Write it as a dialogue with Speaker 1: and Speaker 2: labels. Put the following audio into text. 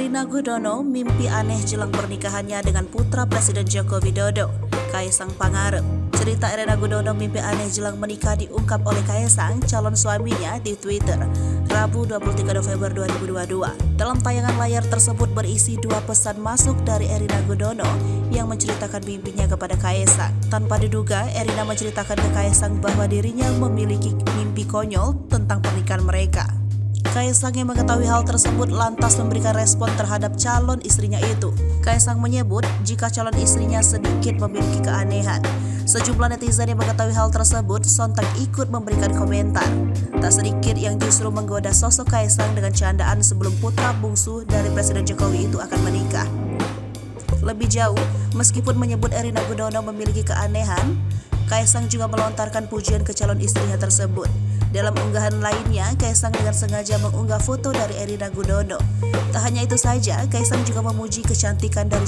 Speaker 1: Erina Gudono mimpi aneh jelang pernikahannya dengan putra Presiden Joko Widodo, Kaisang Pangarep. Cerita Erina Gudono mimpi aneh jelang menikah diungkap oleh Kaisang, calon suaminya, di Twitter, Rabu 23 November 2022. Dalam tayangan layar tersebut berisi dua pesan masuk dari Erina Gudono yang menceritakan mimpinya kepada Kaisang. Tanpa diduga, Erina menceritakan ke Kaisang bahwa dirinya memiliki mimpi konyol tentang pernikahan mereka. Kaisang yang mengetahui hal tersebut lantas memberikan respon terhadap calon istrinya itu. Kaisang menyebut jika calon istrinya sedikit memiliki keanehan. Sejumlah netizen yang mengetahui hal tersebut sontak ikut memberikan komentar. Tak sedikit yang justru menggoda sosok Kaisang dengan candaan sebelum putra bungsu dari Presiden Jokowi itu akan menikah. Lebih jauh, meskipun menyebut Erina Gudono memiliki keanehan, Kaisang juga melontarkan pujian ke calon istrinya tersebut. Dalam unggahan lainnya, Kaisang dengan sengaja mengunggah foto dari Erina Gudono. Tak hanya itu saja, Kaisang juga memuji kecantikan dari